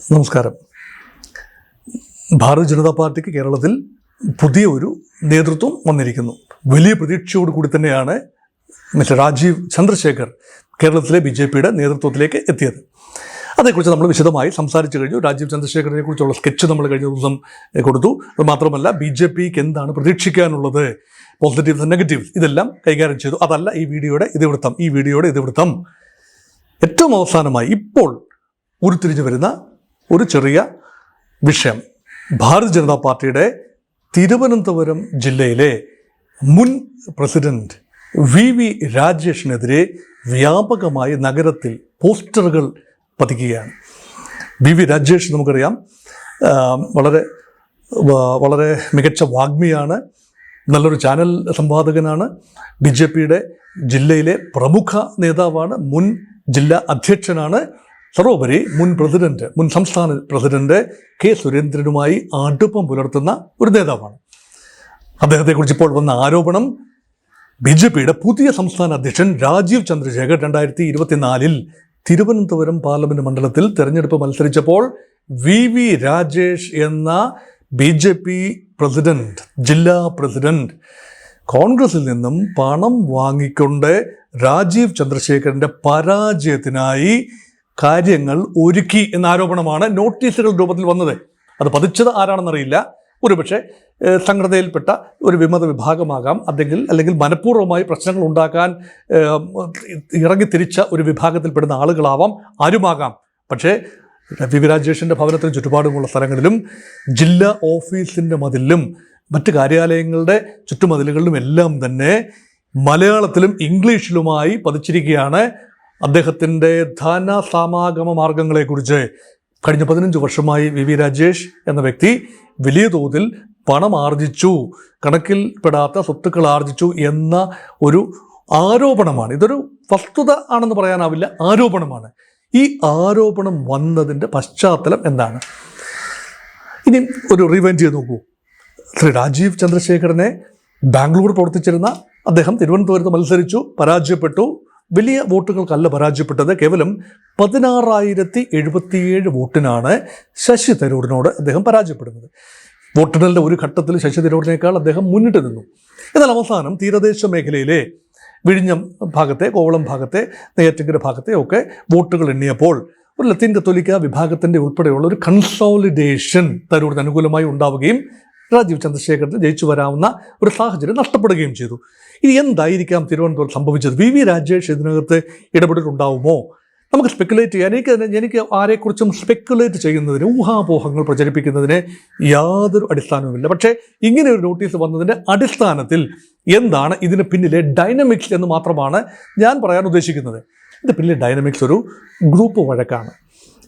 നമസ്കാരം. ഭാരതീയ ജനതാ പാർട്ടിക്ക് കേരളത്തിൽ പുതിയ ഒരു നേതൃത്വം വന്നിരിക്കുന്നു. വലിയ പ്രതീക്ഷയോട് കൂടി തന്നെയാണ് മിസ്റ്റർ രാജീവ് ചന്ദ്രശേഖർ കേരളത്തിലെ BJPയുടെ നേതൃത്വത്തിലേക്ക് എത്തിയത്. അതേക്കുറിച്ച് നമ്മൾ വിശദമായി സംസാരിച്ചു കഴിഞ്ഞു. രാജീവ് ചന്ദ്രശേഖറിനെ കുറിച്ചുള്ള സ്കെച്ച് നമ്മൾ കഴിഞ്ഞ ദിവസം കൊടുത്തു. അത് മാത്രമല്ല BJPക്ക് എന്താണ് പ്രതീക്ഷിക്കാനുള്ളത്, പോസിറ്റീവ്സ് ആൻഡ് നെഗറ്റീവ്സ്, ഇതെല്ലാം കൈകാര്യം ചെയ്തു. അതല്ല ഈ വീഡിയോയുടെ ഇതിവൃത്തം. ഏറ്റവും അവസാനമായി ഇപ്പോൾ ഉരുത്തിരിഞ്ഞു വരുന്ന ഒരു ചെറിയ വിഷയം, ഭാരതീയ ജനതാ പാർട്ടിയുടെ തിരുവനന്തപുരം ജില്ലയിലെ മുൻ പ്രസിഡന്റ് VV രാജേഷിനെതിരെ വ്യാപകമായി നഗരത്തിൽ പോസ്റ്ററുകൾ പതിക്കുകയാണ്. VV രാജേഷ് നമുക്കറിയാം, വളരെ മികച്ച വാഗ്മിയാണ്, നല്ലൊരു ചാനൽ സംവാദകനാണ്, BJPയുടെ ജില്ലയിലെ പ്രമുഖ നേതാവാണ്, മുൻ ജില്ലാ അധ്യക്ഷനാണ്, സർവോപരി മുൻ സംസ്ഥാന പ്രസിഡന്റ് K. സുരേന്ദ്രനുമായി അടുപ്പം പുലർത്തുന്ന ഒരു നേതാവാണ്. അദ്ദേഹത്തെക്കുറിച്ച് ഇപ്പോൾ വന്ന ആരോപണം, BJPയുടെ പുതിയ സംസ്ഥാന അധ്യക്ഷൻ രാജീവ് ചന്ദ്രശേഖർ 2024 തിരുവനന്തപുരം പാർലമെന്റ് മണ്ഡലത്തിൽ തെരഞ്ഞെടുപ്പ് മത്സരിച്ചപ്പോൾ VV രാജേഷ് എന്ന BJP പ്രസിഡന്റ്, ജില്ലാ പ്രസിഡന്റ്, കോൺഗ്രസിൽ നിന്നും പണം വാങ്ങിക്കൊണ്ട് രാജീവ് ചന്ദ്രശേഖറിന്റെ പരാജയത്തിനായി കാര്യങ്ങൾ ഒരുക്കി എന്ന ആരോപണമാണ് നോട്ടീസുകൾ രൂപത്തിൽ വന്നത്. അത് പതിച്ചത് ആരാണെന്നറിയില്ല. ഒരുപക്ഷെ സംഘടനയിൽപ്പെട്ട ഒരു വിമത വിഭാഗമാകാം, അല്ലെങ്കിൽ മനഃപൂർവ്വമായി പ്രശ്നങ്ങൾ ഉണ്ടാക്കാൻ ഇറങ്ങിത്തിരിച്ച ഒരു വിഭാഗത്തിൽപ്പെടുന്ന ആളുകളാവാം, ആരുമാകാം. പക്ഷേ VV രാജേഷിൻ്റെ ഭവനത്തിന് ചുറ്റുപാടുമുള്ള സ്ഥലങ്ങളിലും ജില്ലാ ഓഫീസിൻ്റെ മതിലിലും മറ്റ് കാര്യാലയങ്ങളുടെ ചുറ്റുമതിലുകളിലും എല്ലാം തന്നെ മലയാളത്തിലും ഇംഗ്ലീഷിലുമായി പതിച്ചിരിക്കുകയാണ് അദ്ദേഹത്തിൻ്റെ ധനസമാഗമ മാർഗങ്ങളെക്കുറിച്ച്. കഴിഞ്ഞ 15 വർഷമായി VV രാജേഷ് എന്ന വ്യക്തി വലിയ തോതിൽ പണം ആർജിച്ചു, കണക്കിൽപ്പെടാത്ത സ്വത്തുക്കൾ ആർജിച്ചു എന്ന ഒരു ആരോപണമാണ്. ഇതൊരു വസ്തുത ആണെന്ന് പറയാനാവില്ല, ആരോപണമാണ്. ഈ ആരോപണം വന്നതിൻ്റെ പശ്ചാത്തലം എന്താണ്? ഇനി ഒരു റിവൈൻഡ് ചെയ്ത് നോക്കൂ. ശ്രീ രാജീവ് ചന്ദ്രശേഖരനെ ബാംഗ്ലൂർ പ്രവർത്തിച്ചിരുന്ന അദ്ദേഹം തിരുവനന്തപുരത്ത് മത്സരിച്ചു, പരാജയപ്പെട്ടു. വലിയ വോട്ടുകൾക്കല്ല പരാജയപ്പെട്ടത്, കേവലം 16,077 വോട്ടിനാണ് ശശി തരൂരിനോട് അദ്ദേഹം പരാജയപ്പെടുന്നത്. വോട്ടെണ്ണലിൻ്റെ ഒരു ഘട്ടത്തിൽ ശശി തരൂരിനേക്കാൾ അദ്ദേഹം മുന്നിട്ട് നിന്നു. എന്നാൽ അവസാനം തീരദേശ മേഖലയിലെ വിഴിഞ്ഞം ഭാഗത്തെ, കോവളം ഭാഗത്തെ, നെയ്യാറ്റിൻകര ഭാഗത്തെ ഒക്കെ വോട്ടുകൾ എണ്ണിയപ്പോൾ ഒരു ലത്തീൻ കത്തോലിക്ക വിഭാഗത്തിൻ്റെ ഉൾപ്പെടെയുള്ള ഒരു കൺസോളിഡേഷൻ തരൂരിന് അനുകൂലമായി ഉണ്ടാവുകയും രാജീവ് ചന്ദ്രശേഖറിന് ജയിച്ചു വരാവുന്ന ഒരു സാഹചര്യം നഷ്ടപ്പെടുകയും ചെയ്തു. ഇനി എന്തായിരിക്കാം തിരുവനന്തപുരം സംഭവിച്ചത്? VV രാജേഷ് ഇതിനകത്ത് ഇടപെട്ടിട്ടുണ്ടാവുമോ? നമുക്ക് സ്പെക്കുലേറ്റ് ചെയ്യാൻ, എനിക്ക് ആരെക്കുറിച്ചും സ്പെക്കുലേറ്റ് ചെയ്യുന്നതിന്, ഊഹാപോഹങ്ങൾ പ്രചരിപ്പിക്കുന്നതിന് യാതൊരു അടിസ്ഥാനവുമില്ല. പക്ഷേ ഇങ്ങനെ ഒരു നോട്ടീസ് വന്നതിൻ്റെ അടിസ്ഥാനത്തിൽ എന്താണ് ഇതിന് പിന്നിലെ ഡൈനമിക്സ് എന്ന് മാത്രമാണ് ഞാൻ പറയാൻ ഉദ്ദേശിക്കുന്നത്. ഇതിന് പിന്നിലെ ഡൈനമിക്സ് ഒരു ഗ്രൂപ്പ് വഴക്കാണ്.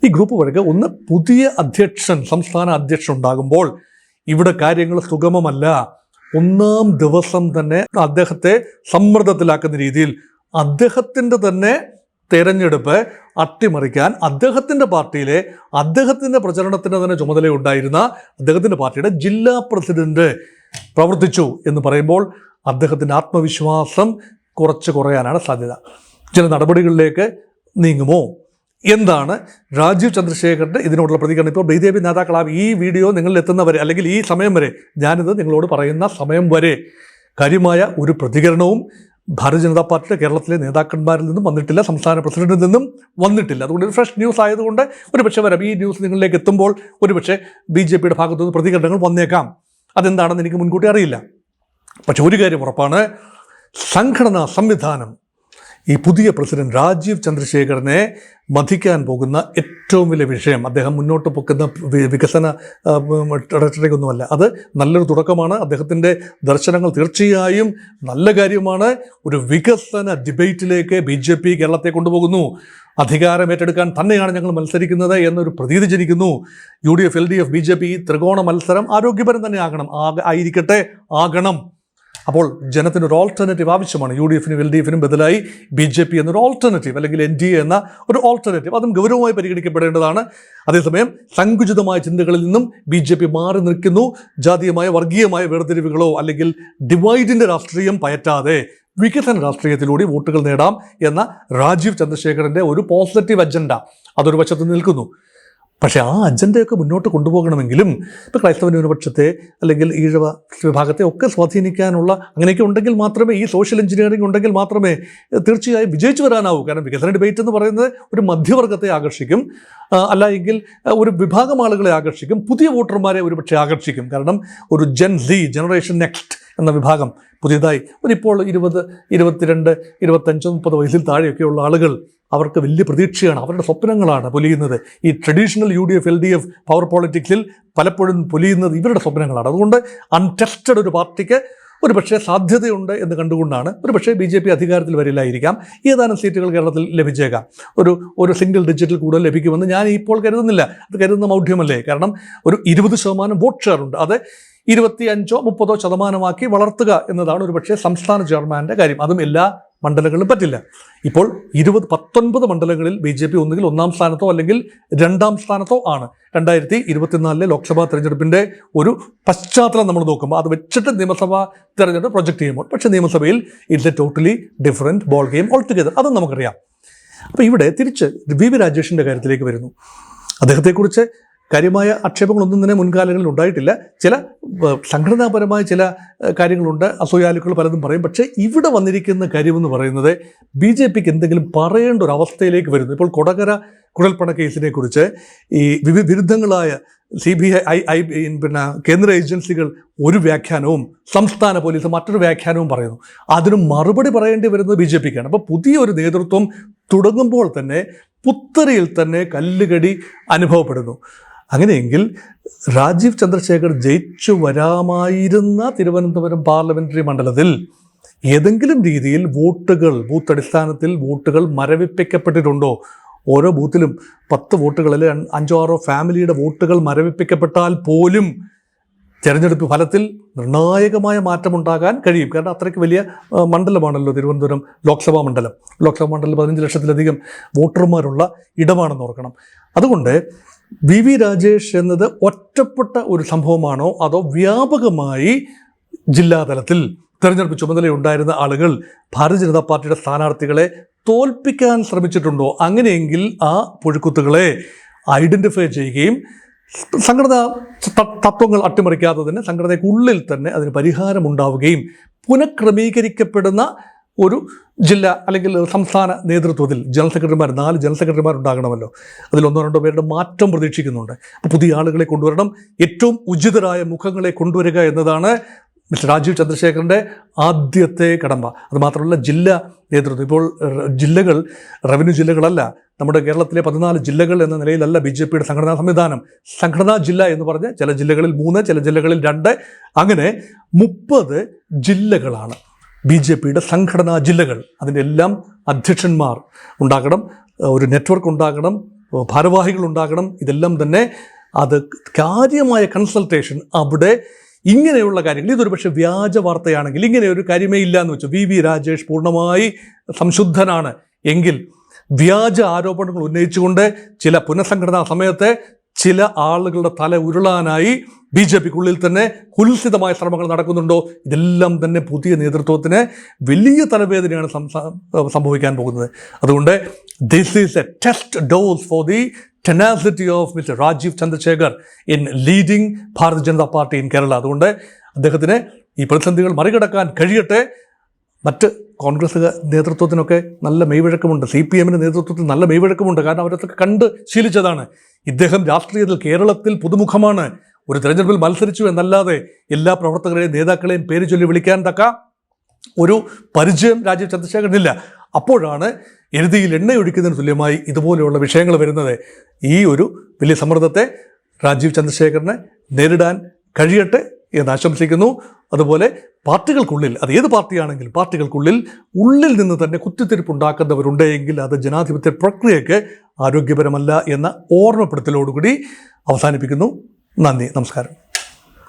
ഈ ഗ്രൂപ്പ് വഴക്ക്, ഒന്ന്, പുതിയ സംസ്ഥാന അധ്യക്ഷൻ ഉണ്ടാകുമ്പോൾ ഇവിടെ കാര്യങ്ങൾ സുഗമമല്ല. ഒന്നാം ദിവസം തന്നെ അദ്ദേഹത്തെ സമ്മർദ്ദത്തിലാക്കുന്ന രീതിയിൽ അദ്ദേഹത്തിൻ്റെ തന്നെ തെരഞ്ഞെടുപ്പ് അട്ടിമറിക്കാൻ അദ്ദേഹത്തിൻ്റെ പാർട്ടിയിലെ, അദ്ദേഹത്തിൻ്റെ പ്രചരണത്തിന് തന്നെ ചുമതലയുണ്ടായിരുന്ന അദ്ദേഹത്തിൻ്റെ പാർട്ടിയുടെ ജില്ലാ പ്രസിഡന്റ് പ്രവർത്തിച്ചു എന്ന് പറയുമ്പോൾ അദ്ദേഹത്തിൻ്റെ ആത്മവിശ്വാസം കുറയാനാണ് സാധ്യത. ചില നടപടികളിലേക്ക് നീങ്ങുമോ? എന്താണ് രാജീവ് ചന്ദ്രശേഖറിൻ്റെ ഇതിനോടുള്ള പ്രതികരണം? ഇപ്പോൾ BJP നേതാക്കളാണ് ഈ വീഡിയോ നിങ്ങളിൽ എത്തുന്നവരെ, അല്ലെങ്കിൽ ഈ സമയം വരെ, ഞാനിത് നിങ്ങളോട് പറയുന്ന സമയം വരെ കാര്യമായ ഒരു പ്രതികരണവും ഭാരതീയ ജനതാ പാർട്ടിയുടെ കേരളത്തിലെ നേതാക്കന്മാരിൽ നിന്നും വന്നിട്ടില്ല, സംസ്ഥാന പ്രസിഡന്റിൽ നിന്നും വന്നിട്ടില്ല. അതുകൊണ്ട് ഒരു ഫ്രഷ് ന്യൂസ് ആയതുകൊണ്ട് ഒരുപക്ഷെ വരാം, ഈ ന്യൂസ് നിങ്ങളിലേക്ക് എത്തുമ്പോൾ ഒരുപക്ഷെ BJPയുടെ ഭാഗത്തുനിന്ന് പ്രതികരണങ്ങൾ വന്നേക്കാം. അതെന്താണെന്ന് എനിക്ക് മുൻകൂട്ടി അറിയില്ല. പക്ഷെ ഒരു കാര്യം ഉറപ്പാണ്, സംഘടനാ സംവിധാനം ഈ പുതിയ പ്രസിഡന്റ് രാജീവ് ചന്ദ്രശേഖറിനെ മഥിക്കാൻ പോകുന്ന ഏറ്റവും വലിയ വിഷയം, അദ്ദേഹം മുന്നോട്ട് പൊക്കുന്ന വികസന റെട്ടറിക്കൊന്നുമല്ല. അത് നല്ലൊരു തുടക്കമാണ്. അദ്ദേഹത്തിൻ്റെ ദർശനങ്ങൾ തീർച്ചയായും നല്ല കാര്യമാണ്. ഒരു വികസന ഡിബേറ്റിലേക്ക് BJP കേരളത്തെ കൊണ്ടുപോകുന്നു. അധികാരം ഏറ്റെടുക്കാൻ തന്നെയാണ് ഞങ്ങൾ മത്സരിക്കുന്നത് എന്നൊരു പ്രതീതി ജനിക്കുന്നു. UDF, LDF, BJP ത്രികോണ മത്സരം ആരോഗ്യപരം തന്നെ ആകണം. അപ്പോൾ ജനത്തിനൊരു ഓൾട്ടർനേറ്റീവ് ആവശ്യമാണ്. UDFനും LDFനും ബദലായി BJP എന്നൊരു ഓൾട്ടർനേറ്റീവ്, അല്ലെങ്കിൽ NDA എന്ന ഒരു ഓൾട്ടർനേറ്റീവ്, അതും ഗൗരവമായി പരിഗണിക്കപ്പെടേണ്ടതാണ്. അതേസമയം സങ്കുചിതമായ ചിന്തകളിൽ നിന്നും BJP മാറി നിൽക്കുന്നു. ജാതീയമായ, വർഗീയമായ വേർതിരിവുകളോ അല്ലെങ്കിൽ ഡിവൈഡിൻ്റെ രാഷ്ട്രീയം പയറ്റാതെ വികസന രാഷ്ട്രീയത്തിലൂടെ വോട്ടുകൾ നേടാം എന്ന രാജീവ് ചന്ദ്രശേഖറിൻ്റെ ഒരു പോസിറ്റീവ് അജണ്ട അതൊരു വശത്ത് നിൽക്കുന്നു. പക്ഷേ ആ അജണ്ടയൊക്കെ മുന്നോട്ട് കൊണ്ടുപോകണമെങ്കിലും ഇപ്പോൾ ക്രൈസ്തവ ന്യൂനപക്ഷത്തെ അല്ലെങ്കിൽ ഈഴവ വിഭാഗത്തെ ഒക്കെ സ്വാധീനിക്കാനുള്ള അങ്ങനെയൊക്കെ ഉണ്ടെങ്കിൽ മാത്രമേ, ഈ സോഷ്യൽ എഞ്ചിനീയറിംഗ് ഉണ്ടെങ്കിൽ മാത്രമേ തീർച്ചയായും വിജയിച്ചു വരാനാവൂ. കാരണം വികസന ഡിബേറ്റ് എന്ന് പറയുന്നത് ഒരു മധ്യവർഗത്തെ ആകർഷിക്കും, അല്ല എങ്കിൽ ഒരു വിഭാഗം ആളുകളെ ആകർഷിക്കും, പുതിയ വോട്ടർമാരെ ഒരുപക്ഷെ ആകർഷിക്കും. കാരണം ഒരു ജനറേഷൻ നെക്സ്റ്റ് എന്ന വിഭാഗം പുതിയതായി ഇപ്പോൾ 20, 22, 25, 30 വയസ്സിൽ താഴെയൊക്കെയുള്ള ആളുകൾ, അവർക്ക് വലിയ പ്രതീക്ഷയാണ്, അവരുടെ സ്വപ്നങ്ങളാണ് പൊലിയുന്നത്. ഈ ട്രഡീഷണൽ UDF LDF പവർ പോളിറ്റിക്സിൽ പലപ്പോഴും പൊലിയുന്നത് ഇവരുടെ സ്വപ്നങ്ങളാണ്. അതുകൊണ്ട് അൺടെസ്റ്റഡ് ഒരു പാർട്ടിക്ക് ഒരു പക്ഷേ സാധ്യതയുണ്ട് എന്ന് കണ്ടുകൊണ്ടാണ് ഒരു പക്ഷേ BJP അധികാരത്തിൽ വരില്ലായിരിക്കാം, ഏതാനും സീറ്റുകൾ കേരളത്തിൽ ലഭിച്ചേക്കാം, ഒരു സിംഗിൾ ഡിജിറ്റിൽ കൂടുതൽ ലഭിക്കുമെന്ന് ഞാൻ ഇപ്പോൾ കരുതുന്നില്ല. അത് കരുതുന്ന മൗഢ്യമല്ലേ? കാരണം ഒരു 20% വോട്ട് ഷെയർ ഉണ്ട്, അത് 25-30% വളർത്തുക എന്നതാണ് ഒരു പക്ഷേ സംസ്ഥാന ചെയർമാൻ്റെ കാര്യം. അതും എല്ലാ മണ്ഡലങ്ങളിലും പറ്റില്ല. ഇപ്പോൾ 19 മണ്ഡലങ്ങളിൽ BJP ഒന്നുകിൽ 1-ാം സ്ഥാനത്തോ അല്ലെങ്കിൽ 2-ാം സ്ഥാനത്തോ ആണ്. 2024 ലോക്സഭാ തെരഞ്ഞെടുപ്പിൻ്റെ ഒരു പശ്ചാത്തലം നമ്മൾ നോക്കുമ്പോൾ അത് വെച്ചിട്ട് നിയമസഭാ തെരഞ്ഞെടുപ്പ് പ്രൊജക്റ്റ് ചെയ്യുമ്പോൾ, പക്ഷേ നിയമസഭയിൽ it's A totally different ball game all together. അതും നമുക്കറിയാം. അപ്പോൾ ഇവിടെ തിരിച്ച് VV രാജേഷിൻ്റെ കാര്യത്തിലേക്ക് വരുന്നു. അദ്ദേഹത്തെക്കുറിച്ച് കാര്യമായ ആക്ഷേപങ്ങളൊന്നും തന്നെ മുൻകാലങ്ങളിൽ ഉണ്ടായിട്ടില്ല. ചില സംഘടനാപരമായ ചില കാര്യങ്ങളുണ്ട്, അസൂയാലുക്കൾ പലതും പറയും. പക്ഷേ ഇവിടെ വന്നിരിക്കുന്ന കാര്യമെന്ന് പറയുന്നത് BJPക്ക് എന്തെങ്കിലും പറയേണ്ട ഒരു അവസ്ഥയിലേക്ക് വരുന്നു. ഇപ്പോൾ കൊടകര കുഴൽപ്പണ കേസിനെ കുറിച്ച് ഈ വിരുദ്ധങ്ങളായ CBI പിന്നെ കേന്ദ്ര ഏജൻസികൾ ഒരു വ്യാഖ്യാനവും സംസ്ഥാന പോലീസ് മറ്റൊരു വ്യാഖ്യാനവും പറയുന്നു. അതിന് മറുപടി പറയേണ്ടി വരുന്നത് BJPക്കാണ്. അപ്പോൾ പുതിയൊരു നേതൃത്വം തുടങ്ങുമ്പോൾ തന്നെ പുത്തരിയിൽ തന്നെ കല്ലുകടി അനുഭവപ്പെടുന്നു. അങ്ങനെയെങ്കിൽ രാജീവ് ചന്ദ്രശേഖർ ജയിച്ചു വരാമായിരുന്ന തിരുവനന്തപുരം പാർലമെൻ്ററി മണ്ഡലത്തിൽ ഏതെങ്കിലും രീതിയിൽ ബൂത്ത് അടിസ്ഥാനത്തിൽ വോട്ടുകൾ മരവിപ്പിക്കപ്പെട്ടിട്ടുണ്ടോ? ഓരോ ബൂത്തിലും 10 വോട്ടുകളിൽ 5-6 ഫാമിലിയുടെ വോട്ടുകൾ മരവിപ്പിക്കപ്പെട്ടാൽ പോലും തെരഞ്ഞെടുപ്പ് ഫലത്തിൽ നിർണായകമായ മാറ്റമുണ്ടാകാൻ കഴിയും. കാരണം അത്രയ്ക്ക് വലിയ മണ്ഡലമാണല്ലോ തിരുവനന്തപുരം ലോക്സഭാ മണ്ഡലം. 15 ലക്ഷത്തിലധികം വോട്ടർമാരുള്ള ഇടമാണെന്ന് ഓർക്കണം. അതുകൊണ്ട് VV രാജേഷ് എന്നത് ഒറ്റപ്പെട്ട ഒരു സംഭവമാണോ, അതോ വ്യാപകമായി ജില്ലാതലത്തിൽ തെരഞ്ഞെടുപ്പ് ചുമതലയുണ്ടായിരുന്ന ആളുകൾ ഭാരതീയ ജനതാ പാർട്ടിയുടെ സ്ഥാനാർത്ഥികളെ തോൽപ്പിക്കാൻ ശ്രമിച്ചിട്ടുണ്ടോ? അങ്ങനെയെങ്കിൽ ആ പുഴുക്കുത്തുകളെ ഐഡൻറ്റിഫൈ ചെയ്യുകയും സംഘടനാ തത്വങ്ങൾ അട്ടിമറിക്കാത്തതിന് സംഘടനയ്ക്കുള്ളിൽ തന്നെ അതിന് പരിഹാരമുണ്ടാവുകയും പുനഃക്രമീകരിക്കപ്പെടുന്ന ഒരു ജില്ല അല്ലെങ്കിൽ സംസ്ഥാന നേതൃത്വത്തിൽ 4 ജനറൽ സെക്രട്ടറിമാർ ഉണ്ടാകണമല്ലോ. അതിൽ 1-2 പേരുടെ മാറ്റം പ്രതീക്ഷിക്കുന്നുണ്ട്. അപ്പോൾ പുതിയ ആളുകളെ കൊണ്ടുവരണം, ഏറ്റവും ഉചിതരായ മുഖങ്ങളെ കൊണ്ടുവരിക എന്നതാണ് മിസ്റ്റർ രാജീവ് ചന്ദ്രശേഖറിൻ്റെ ആദ്യത്തെ കടമ്പ. അതുമാത്രമല്ല ജില്ലാ നേതൃത്വം. ഇപ്പോൾ ജില്ലകൾ റവന്യൂ ജില്ലകളല്ല, നമ്മുടെ കേരളത്തിലെ 14 ജില്ലകൾ എന്ന നിലയിലല്ല BJPയുടെ സംഘടനാ സംവിധാനം. സംഘടനാ ജില്ല എന്ന് പറഞ്ഞ് ചില ജില്ലകളിൽ 3, ചില ജില്ലകളിൽ 2, അങ്ങനെ 30 ജില്ലകളാണ് BJPയുടെ സംഘടനാ ജില്ലകൾ. അതിൻ്റെ എല്ലാം അധ്യക്ഷന്മാർ ഉണ്ടാകണം, ഒരു നെറ്റ്വർക്ക് ഉണ്ടാകണം, ഭാരവാഹികൾ ഉണ്ടാകണം. ഇതെല്ലാം തന്നെ അത് കാര്യമായ കൺസൾട്ടേഷൻ അവിടെ ഇങ്ങനെയുള്ള കാര്യങ്ങൾ. ഇതൊരു പക്ഷേ വ്യാജ വാർത്തയാണെങ്കിൽ, ഇങ്ങനെ ഒരു കാര്യമേ ഇല്ല എന്ന് വെച്ചു VV രാജേഷ് പൂർണ്ണമായി സംശുദ്ധനാണ് എങ്കിൽ വ്യാജ ആരോപണങ്ങൾ ഉന്നയിച്ചുകൊണ്ട് ചില പുനഃസംഘടനാ സമയത്തെ ചില ആളുകളുടെ തല ഉരുളാനായി BJPക്കുള്ളിൽ തന്നെ കുൽസിതമായ ശ്രമങ്ങൾ നടക്കുന്നുണ്ടോ? ഇതെല്ലാം തന്നെ പുതിയ നേതൃത്വത്തിന് വലിയ തലവേദനയാണ് സംഭവിക്കാൻ പോകുന്നത്. അതുകൊണ്ട് this is A test dose for the tenacity of Mr. Rajiv Chandrasekhar in leading Bharatiya Janata Party in Kerala. അതുകൊണ്ട് അദ്ദേഹത്തിന് ഈ പ്രതിസന്ധികൾ മറികടക്കാൻ കഴിയട്ടെ. മറ്റ് കോൺഗ്രസ് നേതൃത്വത്തിനൊക്കെ നല്ല മെയ്വഴക്കമുണ്ട്, CPMൻ്റെ നേതൃത്വത്തിൽ നല്ല മെയ്വഴക്കമുണ്ട്. കാരണം അവരൊക്കെ കണ്ട് ശീലിച്ചതാണ്. ഇദ്ദേഹം രാഷ്ട്രീയത്തിൽ കേരളത്തിൽ പുതുമുഖമാണ്. ഒരു തെരഞ്ഞെടുപ്പിൽ മത്സരിച്ചു എന്നല്ലാതെ എല്ലാ പ്രവർത്തകരെയും നേതാക്കളെയും പേര് ചൊല്ലി വിളിക്കാൻ തക്ക ഒരു പരിചയം രാജീവ് ചന്ദ്രശേഖരനില്ല. അപ്പോഴാണ് എരുതിയിൽ എണ്ണയൊഴിക്കുന്നതിന് തുല്യമായി ഇതുപോലെയുള്ള വിഷയങ്ങൾ വരുന്നത്. ഈ ഒരു വലിയ സമ്മർദ്ദത്തെ രാജീവ് ചന്ദ്രശേഖരനെ നേരിടാൻ കഴിയട്ടെ എന്ന് ആശംസിക്കുന്നു. അതുപോലെ പാർട്ടികൾക്കുള്ളിൽ, അത് ഏത് പാർട്ടിയാണെങ്കിലും പാർട്ടികൾക്കുള്ളിൽ ഉള്ളിൽ നിന്ന് തന്നെ കുത്തിത്തിരിപ്പുണ്ടാക്കുന്നവരുണ്ടെങ്കിൽ അത് ജനാധിപത്യ പ്രക്രിയയ്ക്ക് ആരോഗ്യപരമല്ല എന്ന ഓർമ്മപ്പെടുത്തലോടുകൂടി അവസാനിപ്പിക്കുന്നു. നന്ദി, നമസ്കാരം.